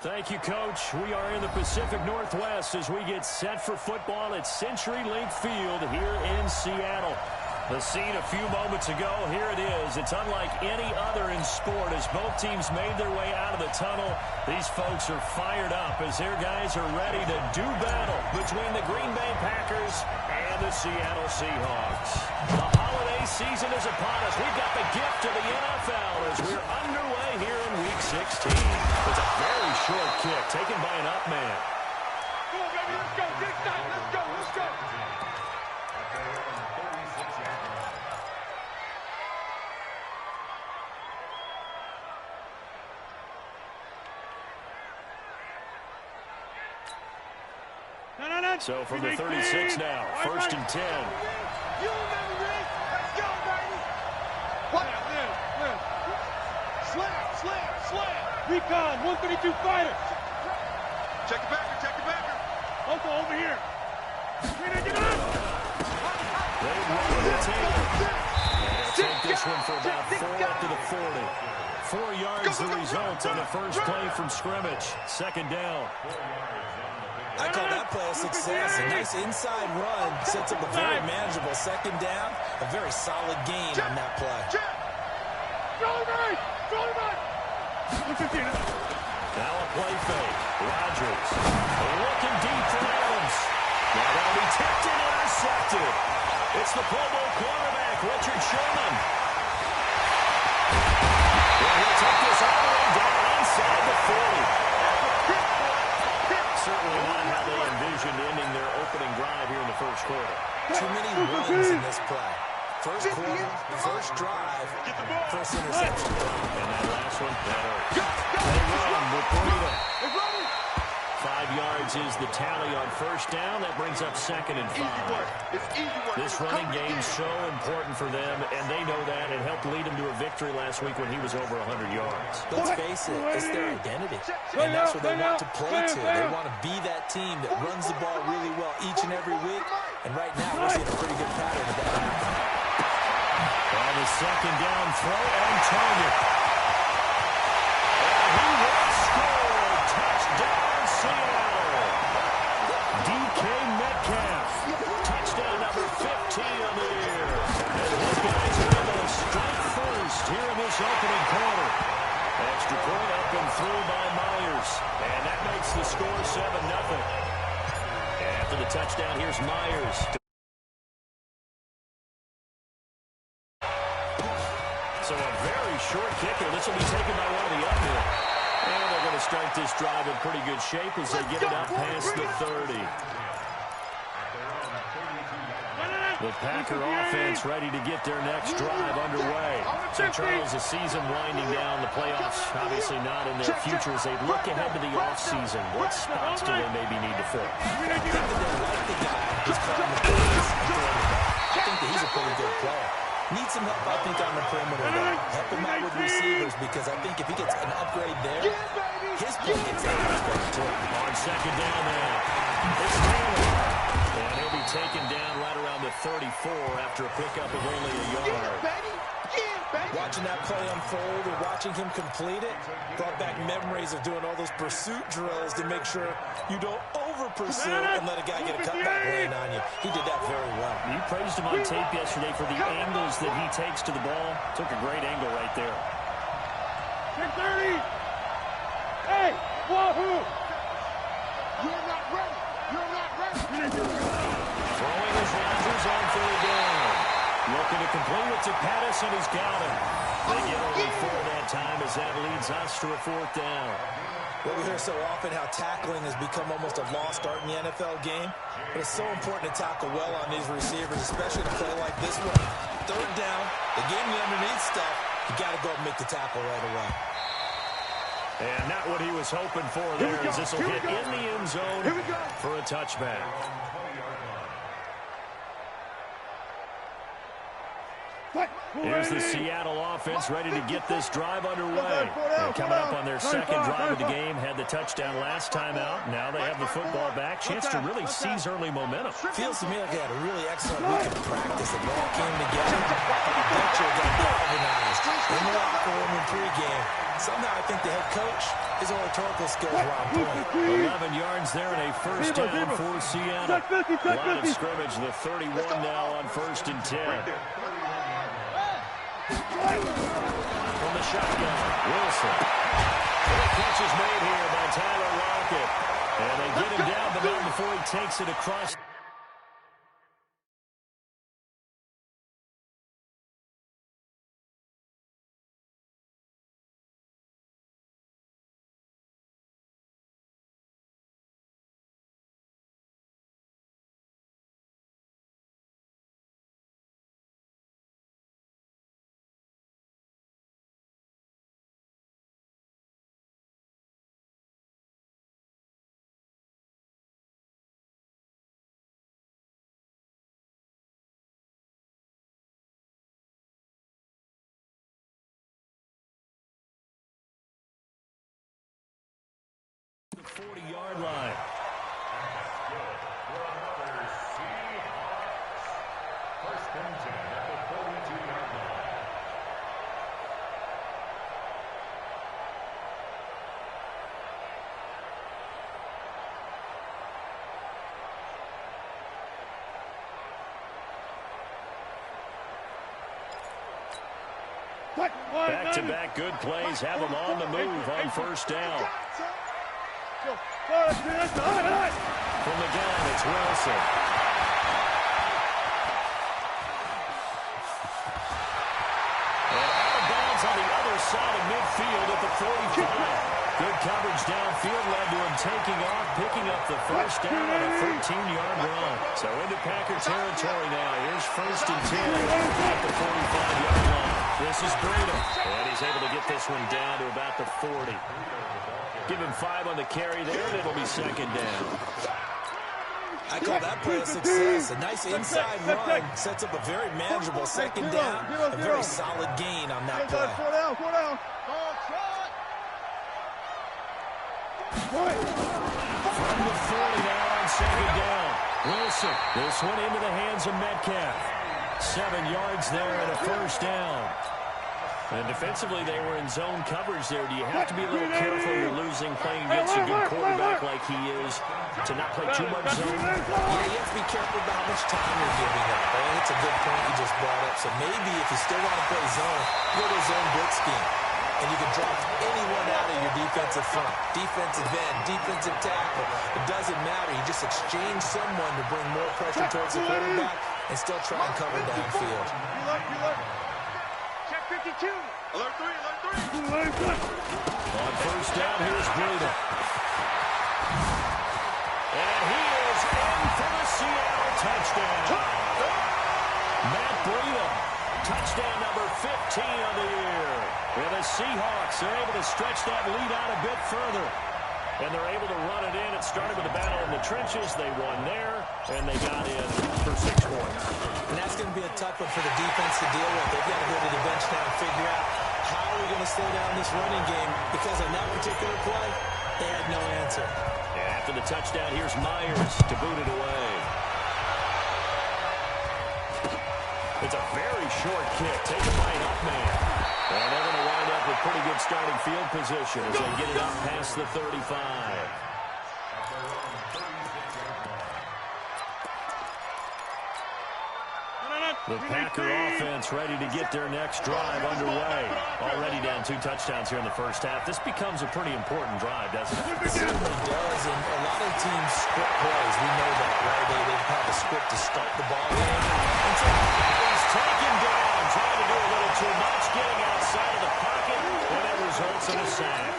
Thank you, Coach. We are in the Pacific Northwest as we get set for football at CenturyLink Field here in Seattle. The scene a few moments ago, here it is. It's unlike any other in sport as both teams made their way out of the tunnel. These folks are fired up as their guys are ready to do battle between the Green Bay Packers and the Seattle Seahawks. The holiday season is upon us. We've got the gift of the NFL as we're underway here in Week 16. It's a very short kick taken by an up man. Come on, baby, let's go. Get excited. Let's go. Let's go. So from the 36 now, first and 10. You remember this? Let's go, baby. What? Slam. Recon, 132 fighter. Check the backer. Also over here. Get up. They run to the table. They'll take this one for about 4 up to the 40. 4 yards the result on the first play from scrimmage. Second down. I call that play a success. A nice inside run sets up a very manageable second down. A very solid gain on that play. Now a play fake. Rodgers looking deep for Adams. Now that'll be tipped and intercepted. It's the Pro Bowl quarterback, Richard Sherman. And he'll take this all the way down inside the 40. Certainly not how they envisioned ending their opening drive here in the first quarter. Too many runs in this play. First quarter, first drive, first interception. And that last one, that hurt. They run with Burrito. 5 yards is the tally on first down. That brings up second and 5. This running game's so important for them, and they know that. It helped lead them to a victory last week when he was over 100 yards. Let's face it, it's their identity. And that's what they want to play to. They want to be that team that runs the ball really well each and every week. And right now, we're seeing a pretty good pattern of that. On the second down throw on target. And he will score. Touchdown, Seattle. DK Metcalf. Touchdown number 15 on the year. And his guys are able to strike first here in this opening quarter. Extra point up and through by Myers. And that makes the score 7-0. After the touchdown, here's Myers. So a very short kicker. This will be taken by one of the uphill. And they're going to start this drive in pretty good shape as they get it up past the 30. The Packer offense ready to get their next drive underway. So, Charles, the season winding down, the playoffs obviously not in their future as they look ahead to the offseason. What spots do they maybe need to fill? I think that they like the guy who's calling the plays. I think that he's a pretty good player. Needs some help, I think, on the perimeter, though. Help him out with receivers, because I think if he gets an upgrade there, his play gets that much better, too. On second down now, it's Taylor. And he'll be taken down right around the 34 after a pickup of only a yard. Watching that play unfold and watching him complete it brought back memories of doing all those pursuit drills to make sure you don't over-pursue and let a guy get a cutback lane on you. He did that very well. You praised him on tape yesterday for the angles that he takes to the ball. Took a great angle right there. 10-30. Hey, wahoo! You're not ready. Throwing his Rodgers on third down. Looking to complete it to Pettis, and he's got him. They get only 4 that time as that leads us to a 4th down. Well, we hear so often how tackling has become almost a lost art in the NFL game. But it's so important to tackle well on these receivers, especially in a play like this one. Third down, they gave me underneath stuff. You got to go and make the tackle right away. And not what he was hoping for there as this will hit in the end zone for a touchback. Here's the Seattle offense ready to get this drive underway. And coming up on their second drive of the game, had the touchdown last time out. Now they have the football back. Chance to really seize early momentum. Feels to me like they had a really excellent week of practice. It all came together. The picture got galvanized in the locker room in pregame. Somehow I think the head coach His rhetorical skills were on point. 11 yards there and a first down for Seattle. Line of scrimmage, the 31 now on 1st and 10. From the shotgun, Wilson. The catch is made here by Tyler Lockett. And they get him down, but not before he takes it across. The 40-yard line. Seahawks. 1st and 10 at the 42-yard line. Back-to-back good plays have them on the move on 1st down. From the gun, it's Wilson. And out of bounds on the other side of midfield at the 45. Good coverage downfield led to him taking off, picking up the first down on a 13-yard run. So into Packer territory now. Here's 1st and 10 at the 45-yard line. This is Breida. And he's able to get this one down to about the 40. Give him 5 on the carry there, and it'll be 2nd down. I call that play a success. A nice inside run sets up a very manageable 2nd down. A very solid gain on that play. 4 down. From the 40 now on 2nd down. Wilson, this one into the hands of Metcalf. 7 yards there and a first down. And defensively, they were in zone coverage there. Do you have to be a little careful you're losing playing against a good quarterback like he is to not play too much zone? Yeah, you have to be careful about how much time you're giving up. I think it's a good point you just brought up. So maybe if you still want to play zone, go to zone blitz scheme. And you can drop anyone out of your defensive front. Defensive end, defensive tackle. It doesn't matter. You just exchange someone to bring more pressure towards the quarterback and still try and cover downfield. Check 52. Alert 3, alert 3. On 1st down, here's Breida. And he is in for the Seattle touchdown. Matt Breida, touchdown number 15 on the year. And the Seahawks are able to stretch that lead out a bit further. And they're able to run it in. It started with a battle in the trenches. They won there, and they got in for 6 points. And that's going to be a tough one for the defense to deal with. They've got to go to the bench now and figure out how are we going to slow down this running game, because on that particular play, they had no answer. And after the touchdown, here's Myers to boot it away. It's a very short kick, taken by an up man. And they're going to wind up with pretty good starting field position as they get it up past the 35. The Packer offense ready to get their next drive underway. Already down 2 touchdowns here in the first half. This becomes a pretty important drive, doesn't it? It certainly does, and a lot of teams script plays. We know that, right? They have a script to start the ball game. And so he's taken down, trying to do a little too much, getting outside of the pocket, and that results in a sack.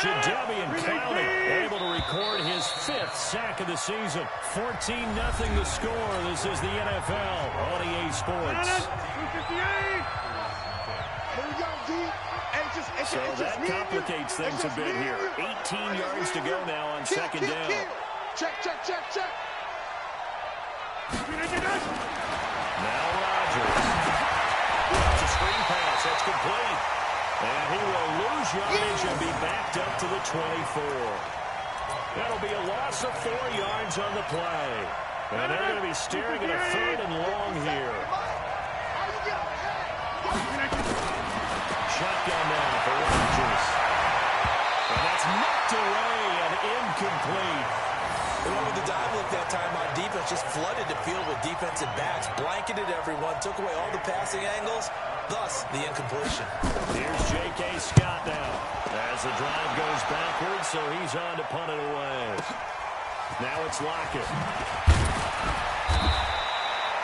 Jadeveon Clowney able to record his 5th sack of the season. 14-0 the score. This is the NFL on EA Sports. So that complicates things a bit here. 18 yards to go now on 2nd down. Check. Now Rodgers. It's a screen pass. That's complete. And he will lose yardage and be backed up to the 24. That'll be a loss of 4 yards on the play. And they're going to be staring at a 3rd and long here. Shotgun now for Rodgers. And knocked away and incomplete. They went with the dive look that time on defense, just flooded the field with defensive backs, blanketed everyone, took away all the passing angles, thus the incompletion. Here's J.K. Scott now. As the drive goes backwards, so he's on to punt it away. Now it's Lockett.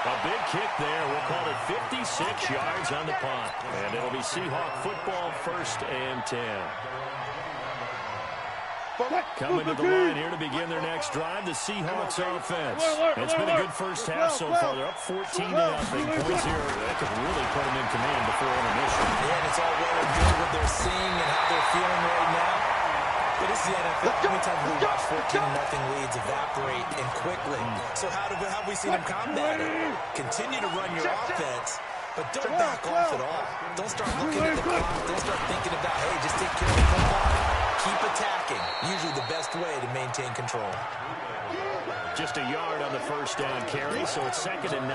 A big kick there. We'll call it 56 yards on the punt. And it'll be Seahawk football, 1st and 10. Coming to the line here to begin their next drive, the Seahawks offense. It's been a good first half so far. They're up 14-0. Points here that could really put them in command before intermission. Yeah, and it's all well and good what they're seeing and how they're feeling right now. But it's the NFL. How many times we watch 14-0 leads evaporate and quickly? So how have we seen them combat it? Continue to run your offense, but don't back off at all. Don't start looking at the clock. Don't start thinking about, hey, just take care of the football. Keep attacking. Usually the best way to maintain control. Just a yard on the first down carry, so it's 2nd and 9.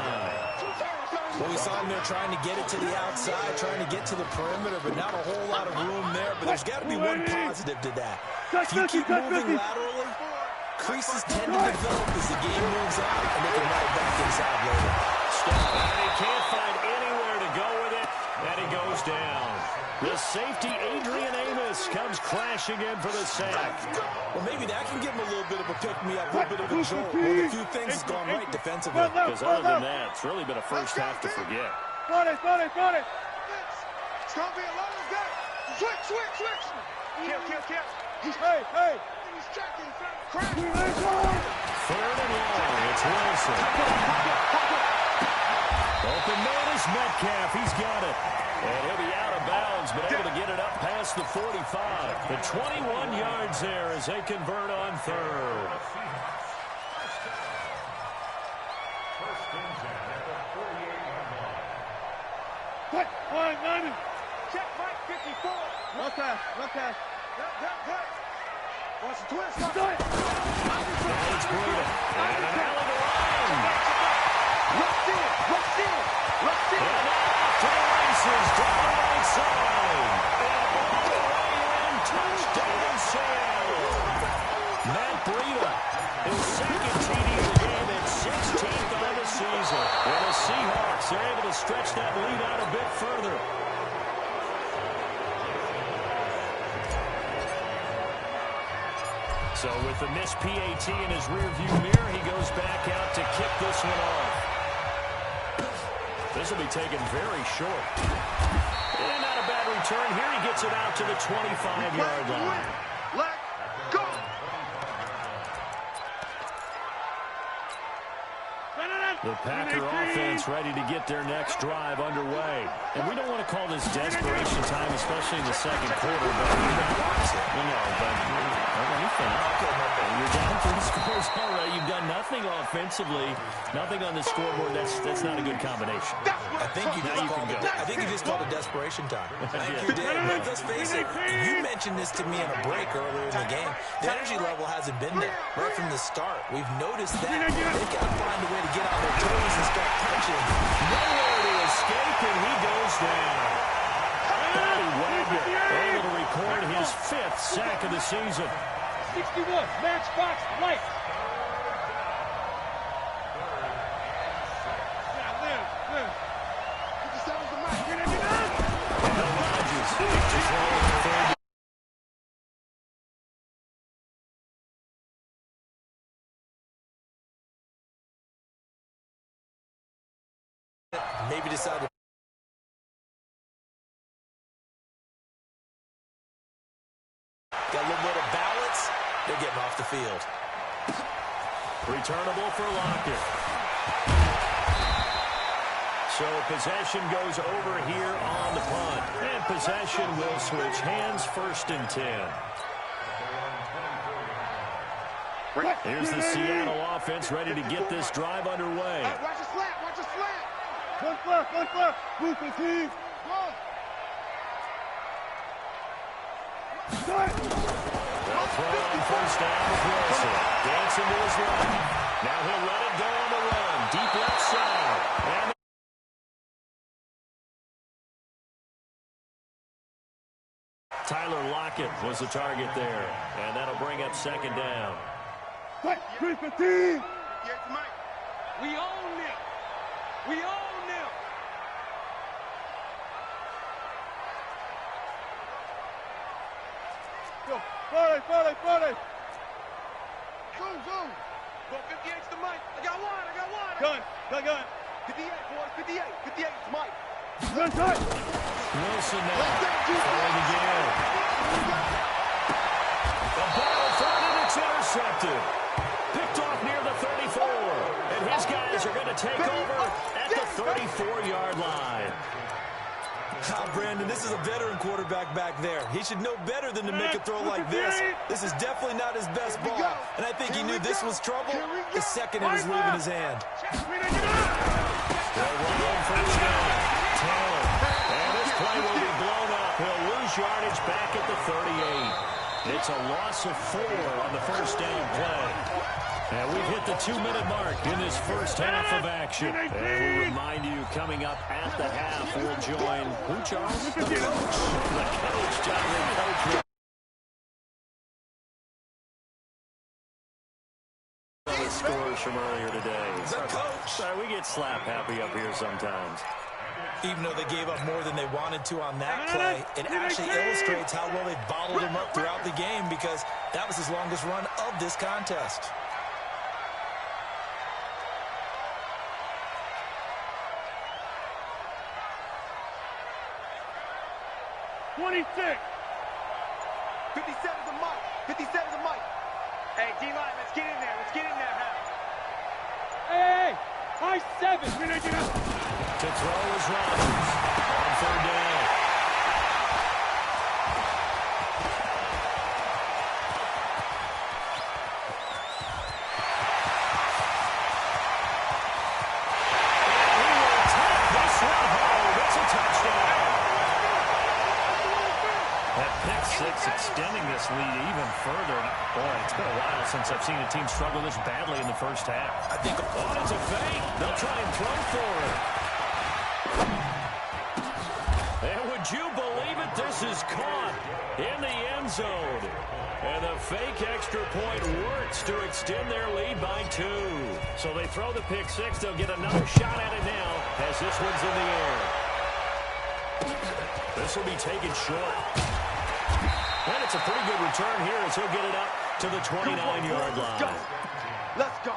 Well, we saw him there trying to get it to the outside, trying to get to the perimeter, but not a whole lot of room there. But there's got to be one positive to that. If you keep moving laterally, creases tend to develop as the game moves on, and they can run it back inside later. And he can't find anywhere to go with it, and he goes down. The safety, Adrian Amos, comes crashing in for the sack. Well, maybe that can give him a little bit of a pick-me-up, a little bit of a jolt. Well, a few things have gone right defensively. Because other than that, it's really been a first half to forget. Got it. It's going to be a long day. Switch. Kill. Hey. He's checking. Crash. 3rd and long. It's Wilson. Open man is Metcalf. He's got it. And he'll be out of bounds, but able to get it up past the 45. The 21 yards there as they convert on 3rd. Check Mike 54. Okay. Watch the twist. Now it's Breida. And an alley to line. Rush in. And off to the races down the right side. And all the way in. Touchdown, Seattle. Matt Breida, his 2nd TD of the game and 16th on the season. And the Seahawks are able to stretch that lead out a bit further. So with the missed PAT in his rearview mirror, he goes back out to kick this one off. This will be taken very short. And not a bad return. Here he gets it out to the 25-yard line. Let go. The Packer offense ready to get their next drive underway. And we don't want to call this desperation time, especially in the second quarter. But you're down 3 scores already. You've done nothing offensively, nothing on the scoreboard. That's not a good combination. I think you just called it desperation time. I think you did. But let's face it, you mentioned this to me on a break earlier in the game. The energy level hasn't been there right from the start. We've noticed that. They've got to find a way to get on their toes and start punching. Nowhere to escape, and he goes down. Bobby Wagner able to record his 5th sack of the season. 61, Matchbox Light. Live. 57's the mic. And Rodgers just rolling the third. Maybe decide to got a little bit of balance. They're getting off the field. Returnable for Lockett. So possession goes over here on the punt. And possession will switch hands, 1st and 10. Here's the Seattle offense ready to get this drive underway. Watch the slant. One left. Move the team. They'll throw on 1st down with Wilson. Dancing to his left. Now he'll let it go on the run. Deep left side. And Tyler Lockett was the target there, and that'll bring up second down. Fight, 315. We own them. We own them. Go, 40. Go. Go 58's the mic. I got one. Gun. 58, boys. 58 's Mike. Run tight. Wilson now throwing again. The ball thrown and it's intercepted. Picked off near the 34. And his guys are going to take over at the 34-yard line. Brandon, this is a veteran quarterback back there. He should know better than to make a throw like this. This is definitely not his best ball. And I think he knew this was trouble the second it was leaving his hand. They'll run on first down. Taylor. And this play will be blown up. He'll lose yardage back at the 38. It's a loss of 4 on the first down play. And we've hit the 2-minute mark in this first half of action. And we remind you, coming up at the half, we'll join who, Charles? The coach. The coach, John, the scores from earlier today. The coach. Sorry, we get slap happy up here sometimes. Even though they gave up more than they wanted to on that play, it actually illustrates how well they bottled them up throughout the game, because that was his longest run of this contest. $26. 57's a mic. 57's a mic. Hey, D-line, let's get in there. Hal. Hey, high 7. To throw is Rodgers on third down. And he will take this one home. It's a touchdown. That pick six extending this lead even further. Boy, it's been a while since I've seen a team struggle this badly in the first half. I think It's a fake. They'll try and throw for it. And would you believe it? This is caught in the end zone. And the fake extra point works to extend their lead by 2. So they throw the pick six. They'll get another shot at it now as this one's in the air. This will be taken short. And it's a pretty good return here as he'll get it up to the 29-yard line. Let's go.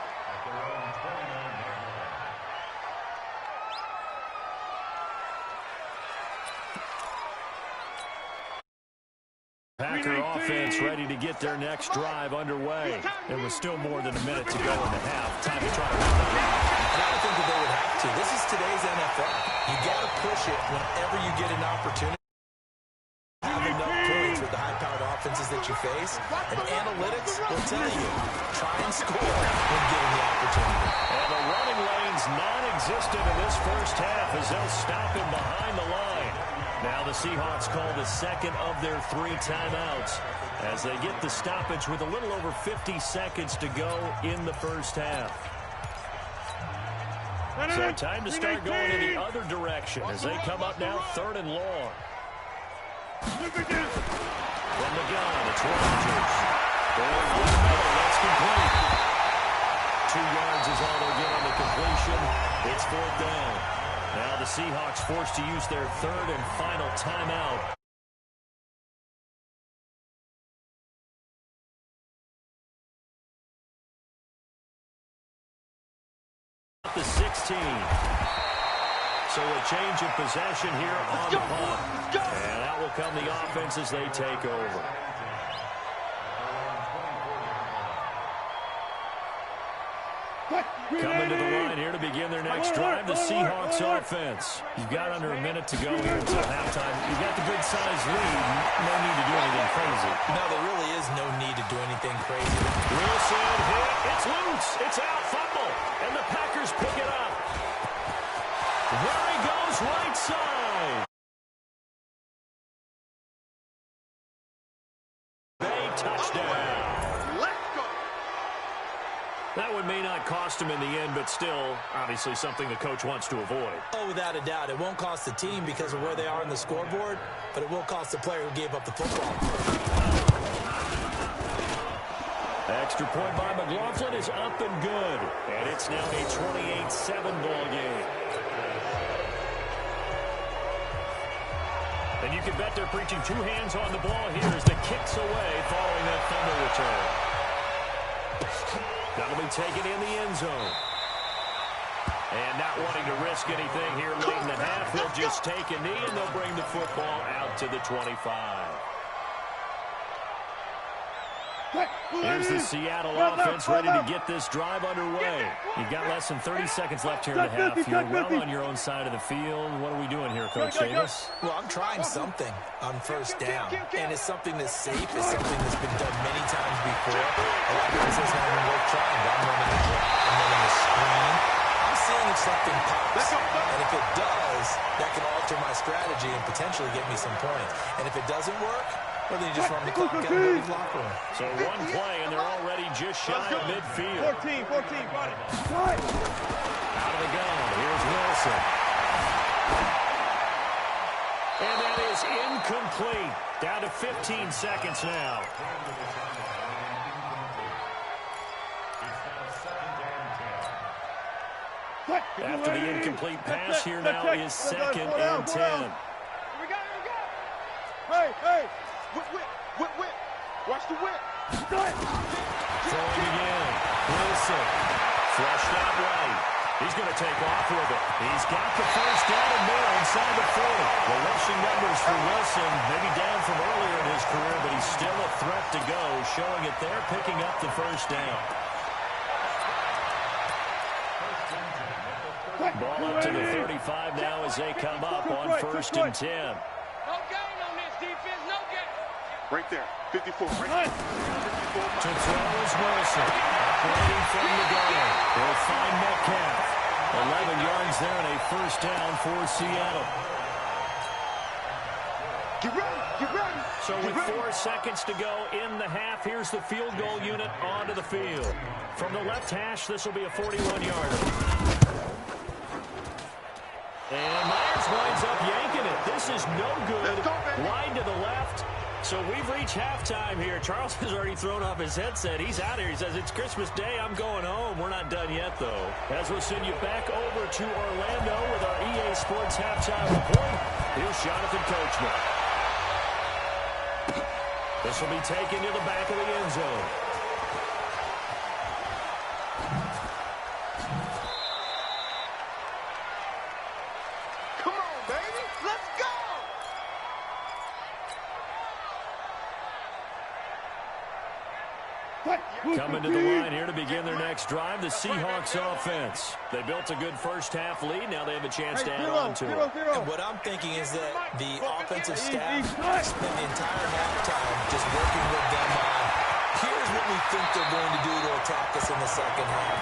Packer offense ready to get their next drive underway. There was still more than a minute to go in the half. Time to try to run the clock. I don't think that they would have to. This is today's NFL. You got to push it whenever you get an opportunity. Have enough points with the high-powered offenses that you face. And analytics will tell you, try and score when given the opportunity. And the running lane's non-existent in this first half as they'll stop him behind the line. Now the Seahawks call the second of their 3 timeouts as they get the stoppage with a little over 50 seconds to go in the first half. So time to start going in the other direction as they come up now 3rd and long. From the gun, it's Rodgers. That's complete. 2 yards is all they'll get on the completion. It's 4th down. Now the Seahawks forced to use their 3rd and final timeout. The 16. So a change of possession here on the punt. And out will come the offense as they take over. Coming to the line here to begin their next drive, the Seahawks offense. You've got under a minute to go here until halftime. You've got the good-sized lead. No need to do anything crazy. No, there really is no need to do anything crazy. Wilson hit. It's loose. It's out. Fumble. And the Packers pick it up. There he goes, right side. Bay touchdown. Let's go. That would may not cost him in the end, but still, obviously something the coach wants to avoid. Oh, without a doubt. It won't cost the team because of where they are on the scoreboard, but it will cost the player who gave up the football. Extra point by McLaughlin is up and good. And it's now a 28-7 ball game. And you can bet they're preaching two hands on the ball here as the kick's away following that fumble return. That'll be taken in the end zone. And not wanting to risk anything here late in the half, they'll just take a knee and they'll bring the football out to the 25. Here's the Seattle offense ready to get this drive underway. You've got less than 30 seconds left here in the half. You're well on your own side of the field. What are we doing here, Coach Davis? Well, I'm trying something on first down, and it's something that's safe. It's something that's been done many times before. A lot of people say it's not even worth trying, but I'm running a drop. I'm running a screen. I'm seeing if something pops, and if it does, that can alter my strategy and potentially get me some points. And if it doesn't work, well, then you just run the clock out and go to the locker room. So one play, and they're already just shy of midfield. 14, got it. Out of the gun, here's Wilson. And that is incomplete. Down to 15 seconds now. After the incomplete pass, here now is 2nd and 10. Hey. Whip. Watch the whip. Throwing again. Wilson. Flushed out right. He's going to take off with it. He's got the first down and more inside the 40. The rushing numbers for Wilson, maybe down from earlier in his career, but he's still a threat to go, showing it there, picking up the first down. Ball up to the 35 now as they come up on 1st and 10. No gain on this defense, no gain. Right there, 54. To throw is Wilson. Operating from the gun. They'll find Metcalf. 11 yards there and a first down for Seattle. Get ready. So with 4 seconds to go in the half, here's the field goal unit onto the field. From the left hash, this will be a 41-yarder. And Myers winds up yanking it. This is no good. Wide to the left. So we've reached halftime here. Charles has already thrown off his headset. He's out here. He says, it's Christmas Day. I'm going home. We're not done yet, though. As we'll send you back over to Orlando with our EA Sports halftime report. Here's Jonathan Coachman. This will be taken to the back of the end zone. Coming to the line here to begin their next drive, the Seahawks offense. They built a good first half lead. Now they have a chance to add on to it. And what I'm thinking is that the offensive staff spent the entire halftime just working with them on, here's what we think they're going to do to attack us in the second half.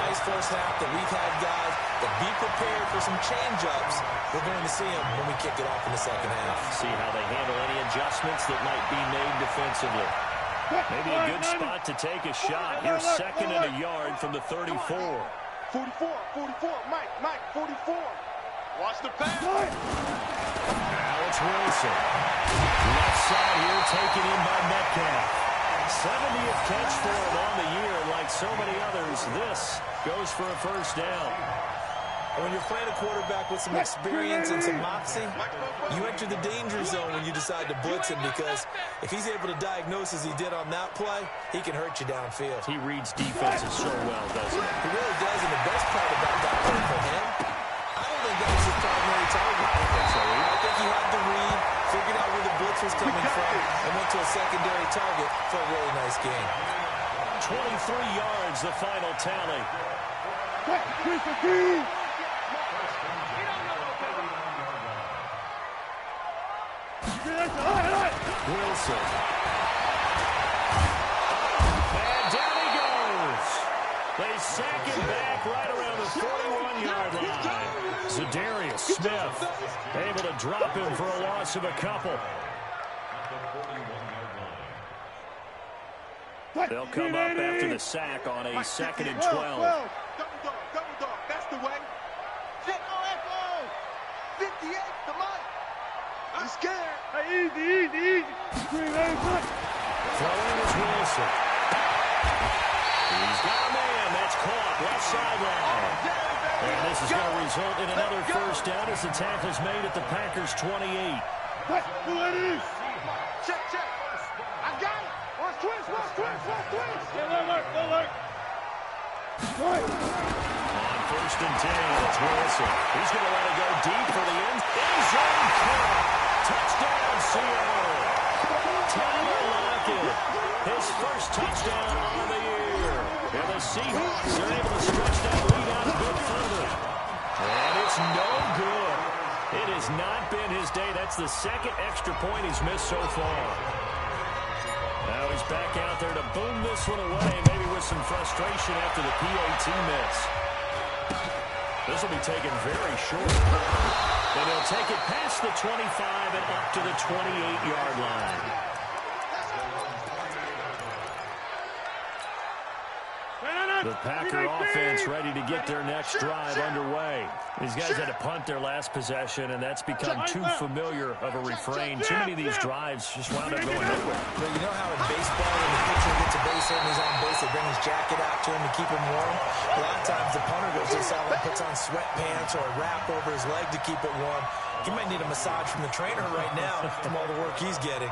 Nice first half that we've had, guys, but be prepared for some change-ups. We're going to see them when we kick it off in the second half. See how they handle any adjustments that might be made defensively. Maybe a good spot to take a shot. Here's 2nd and a yard from the 34. 44, Mike, 44. Watch the pass. Now it's Wilson. Left side here taken in by Metcalf. 70th catch for him on the year. Like so many others, this goes for a first down. When you're playing a quarterback with some experience and some moxie, you enter the danger zone when you decide to blitz him, because if he's able to diagnose as he did on that play, he can hurt you downfield. He reads defenses so well, doesn't he? He really does, and the best part about that play for him, I don't think that was his primary target. I don't think so either. I think he had the read, figured out where the blitz was coming from, and went to a secondary target for a really nice game. 23 yards, the final tally. Wilson. And down he goes. They sack him back right around the 41-yard line. Zadarius Smith able to drop him for a loss of a couple. They'll come up after the sack on a 2nd and 12. Double dog, that's the way. Check echo. 58, the mic. I'm scared. Hey, easy. Throwing is Wilson. He's got a man. That's caught. Left sideline. And this is going to result in another first down as the tackle's made at the Packers' 28. Check. I got it. Watch twist. On 1st and 10, it's Wilson. He's going to let it go deep for the end zone kick. Touchdown, Seattle. Tyler Lockett, his first touchdown of the year. And the Seahawks are able to stretch that lead out a bit further. And it's no good. It has not been his day. That's the 2nd extra point he's missed so far. Now he's back out there to boom this one away, maybe with some frustration after the PAT miss. This will be taken very short. And he'll take it past the 25 and up to the 28-yard line. The Packer offense ready to get their next drive underway. These guys had to punt their last possession, and that's become too familiar of a refrain. Too many of these drives just wound up going nowhere. But you know how in baseball, when the pitcher gets a base hit and he's on base, they bring his jacket out to him to keep him warm? A lot of times the punter goes to the sideline, puts on sweatpants or a wrap over his leg to keep it warm. He might need a massage from the trainer right now from all the work he's getting.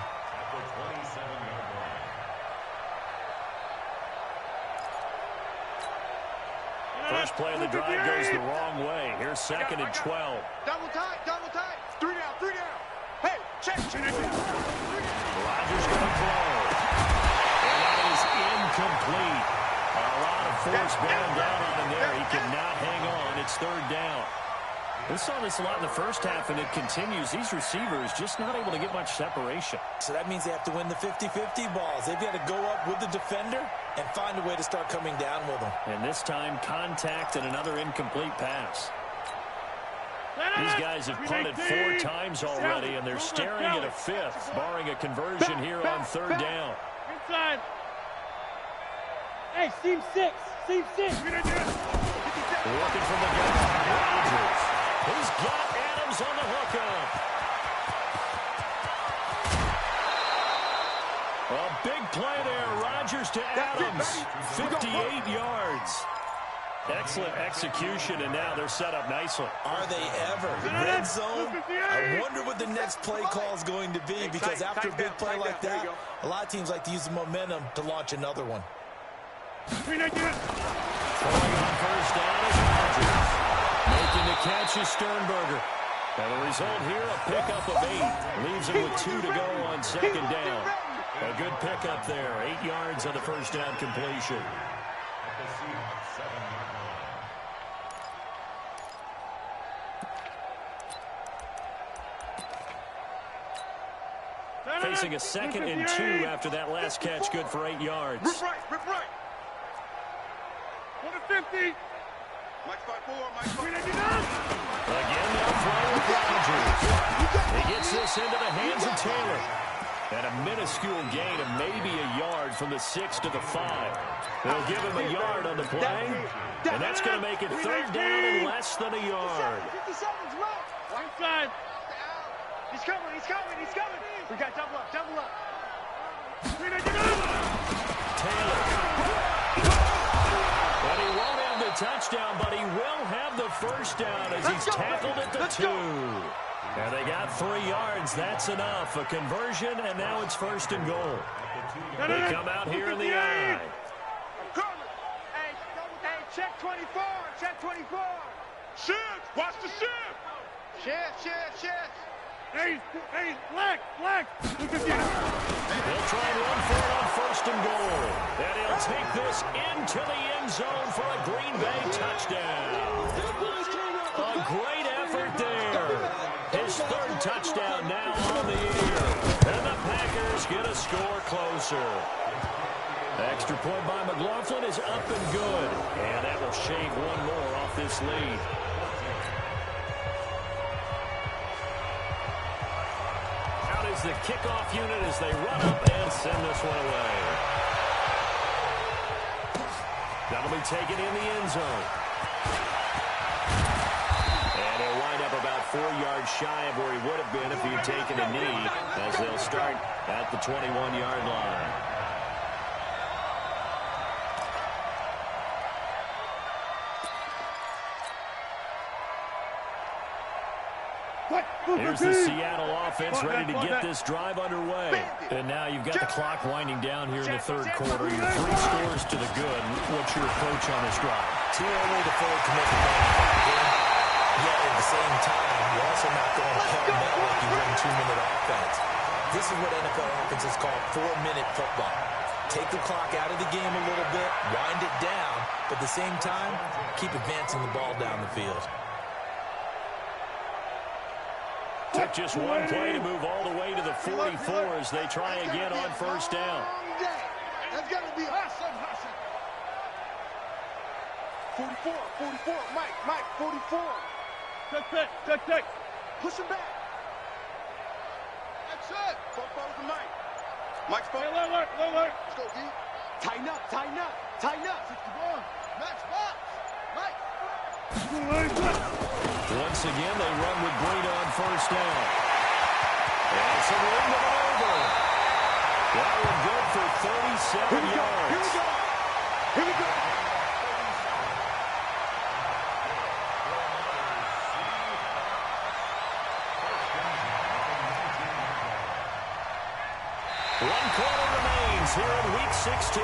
First play of the drive goes the wrong way. Here's 2nd and 12. Double tight. 3 down. Hey, check. Rodgers going to throw. And that is incomplete. A lot of force bearing down on him there. He cannot hang on. It's 3rd down. We saw this a lot in the first half, and it continues. These receivers just not able to get much separation. So that means they have to win the 50-50 balls. They've got to go up with the defender and find a way to start coming down with them. And this time, contact and another incomplete pass. These guys have punted 4 times already, and they're staring at a 5th, barring a conversion here on 3rd down. Inside. Hey, seam 6. Looking from the gun, Rodgers. He's got Adams on the hookup. A big play there. Rodgers to Adams. 58 yards. Excellent execution, and now they're set up nicely. Are they ever? Red zone? I wonder what the next play call is going to be, because after a big play like that, a lot of teams like to use the momentum to launch another one. Throwing on 1st down is Rodgers. Making the catch is Sternberger. And the result here, a pickup of 8. Leaves him with 2 to go on 2nd down. A good pickup there. 8 yards on the first down completion. Facing a 2nd and 2 after that last catch, good for 8 yards. Rip right. 150. Mike 5-4. Again, they'll throw with Rodgers. He gets this into the hands of Taylor. And a minuscule gain of maybe a yard from the 6 to the 5. They'll give him a yard on the play. And that's going to make it 3rd down and less than a yard. 50 seconds left. One side. He's coming. We got double up. Taylor. But he won't have the touchdown, but he will have the first down as he's tackled at the 2. And they got 3 yards. That's enough. A conversion, and now it's 1st and goal. They come out here in the eye. Hey, check 24. Shift. Watch the shift. Shift. Hey, black. They'll try and run for it on 1st and goal. And he'll take this into the end zone for a Green Bay touchdown. A great effort there. His 3rd touchdown now on the year. And the Packers get a score closer. Extra point by McLaughlin is up and good. And that will shave 1 more off this lead. Out is the kickoff unit as they run up and send this one away. That'll be taken in the end zone. And he'll wind up about 4 yards shy of where he would have been if he had taken a knee, as they'll start at the 21-yard line. Here's the Seattle offense ready to get this drive underway. And now you've got the clock winding down here in the third quarter. You're 3 scores to the good. What's your approach on this drive? Too early to fully commit to the game. Yet at the same time, you're also not going pell-mell like you run 2-minute offense. This is what NFL offenses call 4-minute football. Take the clock out of the game a little bit, wind it down, but at the same time, keep advancing the ball down the field. Took just one play to move all the way to the 44 as they try again on first down. That's going to be awesome. 44, Mike, 44. Check. Push him back. That's it. Football to Mike. Mike's ball. Look. Let's go, D. Tighten up. 61. Max box. Mike. Once again, they run with Breida on first down. And some room to maneuver. That one good for 37 yards. Here we go. One quarter remains here in Week 16.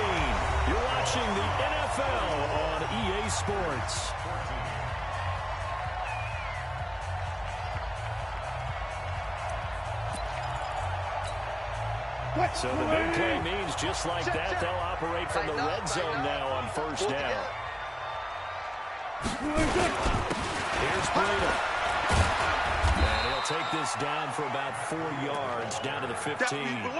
You're watching the NFL on EA Sports. So the big play means just like that, they'll operate from the red zone now on first down. Here's Breida. And he'll take this down for about 4 yards, down to the 15.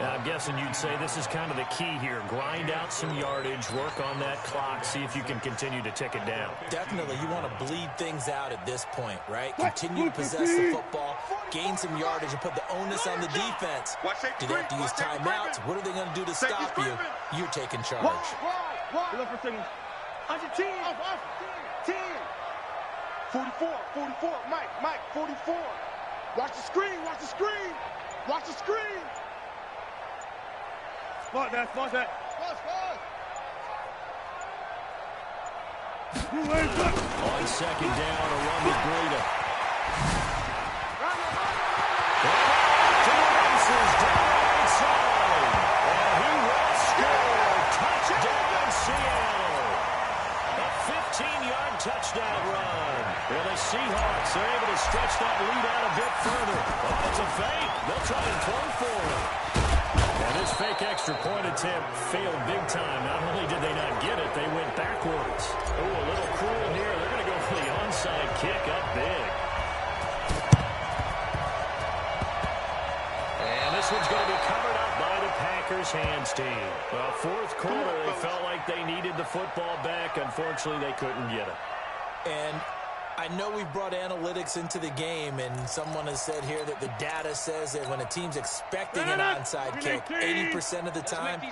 Now, I'm guessing you'd say this is kind of the key here. Grind out some yardage, work on that clock, see if you can continue to tick it down. Definitely, you want to bleed things out at this point, right? Continue to possess the football, gain some yardage, and put the onus on the defense. Do they have to use timeouts? What are they going to do to stop you? You're taking charge. Look for signal. 110. 10. 44. Mike, 44. Watch the screen. Spot that. Pass. On second down, a run with Breida. Down inside. And he will score. Touchdown, Seattle. A 15-yard touchdown run. Well, the Seahawks are able to stretch that lead out a bit further. Oh, it's a fake. They'll try and throw for it. And this fake extra point attempt failed big time. Not only did they not get it, they went backwards. Oh, a little cruel here. They're going to go for the onside kick up big. And this one's going to be covered up by the Packers hands team. Well, fourth quarter, they felt like they needed the football back. Unfortunately, they couldn't get it. And I know we've brought analytics into the game, and someone has said here that the data says that when a team's expecting an onside kick, 80% of the time,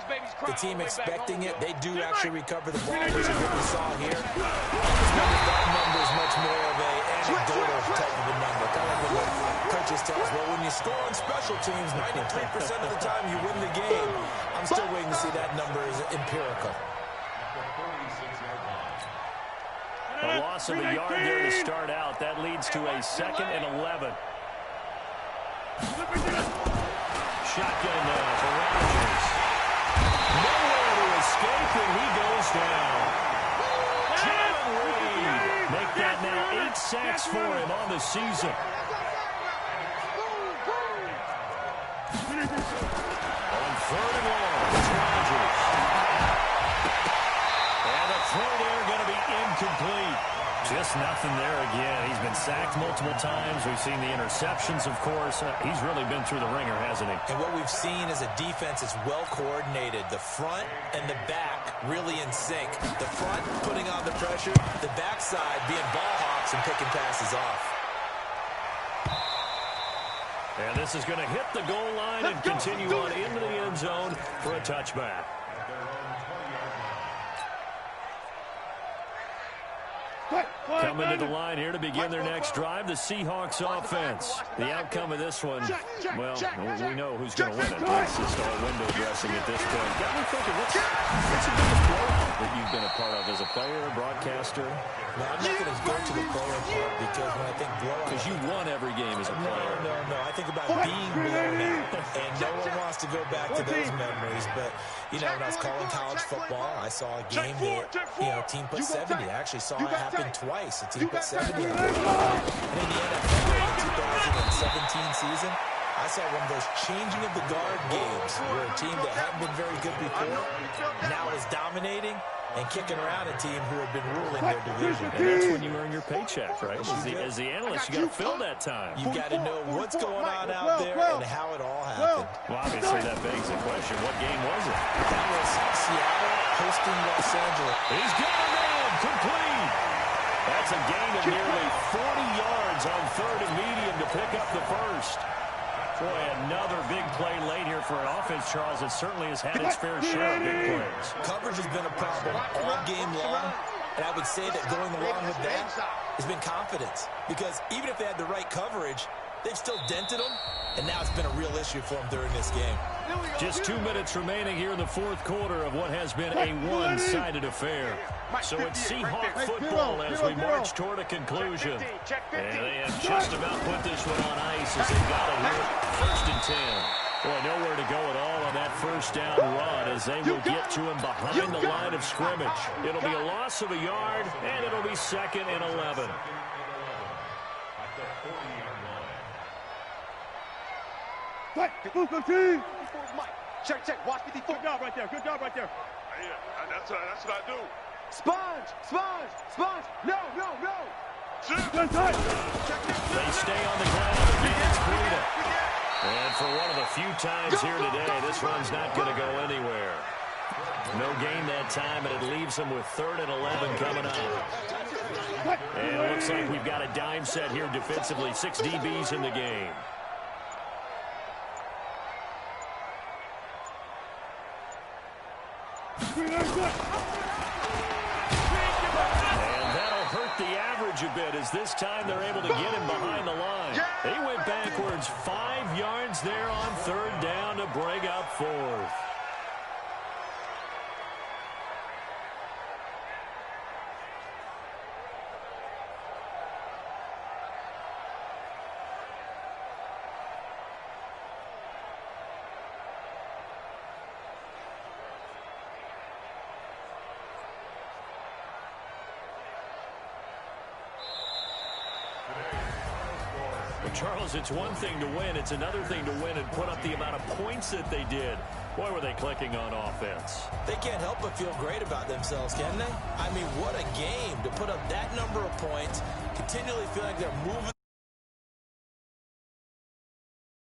the team expecting it, they do actually recover the ball, which is what we saw here. That number is much more of an anecdotal type of a number. Kind of like what coaches tell us, well, when you score on special teams, 93% of the time you win the game. I'm still waiting to see that number is empirical. A loss of a yard there to start out. That leads to a 2nd and 11. Shotgun now for Rodgers. Nowhere to escape, and he goes down. Jalen Reed. Make that now 8 sacks for him on the season. On 3rd and long, it's Rodgers. And the throw there going to be incomplete. Just nothing there again. He's been sacked multiple times. We've seen the interceptions, of course. He's really been through the ringer, hasn't he? And what we've seen is a defense that's well coordinated. The front and the back really in sync. The front putting on the pressure. The backside being ball hawks and picking passes off. And this is going to hit the goal line and continue on into the end zone for a touchback. Coming to the line here to begin their next drive, the Seahawks offense. The outcome of this one, well, we know who's going to win it. It's just all window dressing at this point. Got me thinking, what's the biggest blowout that you've been a part of as a player, broadcaster? No, I'm not going to go to the player part because when I think blowout... Because you won every game as a player. No. I think about being blown out, and no one wants to go back to those memories. But, you know, when I was calling college football, I saw a game that, you know, a team put 70. I actually saw it happen twice. A team put 70 on it. And in the NFL, in the 2017 season, I saw one of those changing of the guard games where a team that hadn't been very good before now is dominating and kicking around a team who had been ruling their division. And that's when you earn your paycheck, right? As the analyst, you got to fill that time. You've got to know what's going on out there and how it all happened. Well, obviously, that begs the question, what game was it? That was Seattle hosting Los Angeles. He's got a man complete. That's a gain of nearly 40 yards on third and medium to pick up the first. Boy, another big play late here for an offense, Charles, that certainly has had its fair share of big plays. Coverage has been a problem all game long, and I would say that going along with that has been confidence. Because even if they had the right coverage, they've still dented them, and now it's been a real issue for them during this game. Just 2 minutes remaining here in the fourth quarter of what has been a one-sided affair. So it's Seahawk football as we march toward a conclusion. And they have just about put this one on ice as they got it here. 1st and 10. Boy, nowhere to go at all on that first down run as they will get to him behind the line of scrimmage. It'll be a loss of a yard, and it'll be 2nd and 11. Check. Watch me. Good job right there. Yeah, that's what I do. Sponge. No. They stay on the ground. Again, it's Breida. And for one of the few times here today, this run's not going to go anywhere. No gain that time, and it leaves them with 3rd and 11 coming up. And it looks like we've got a dime set here defensively. 6 DBs in the game. Good. And that'll hurt the average a bit as this time they're able to get him behind the line. They went backwards 5 yards there on 3rd down to break up 4th. Charles, it's one thing to win. It's another thing to win and put up the amount of points that they did. Boy, were they clicking on offense. They can't help but feel great about themselves, can they? I mean, what a game to put up that number of points, continually feel like they're moving.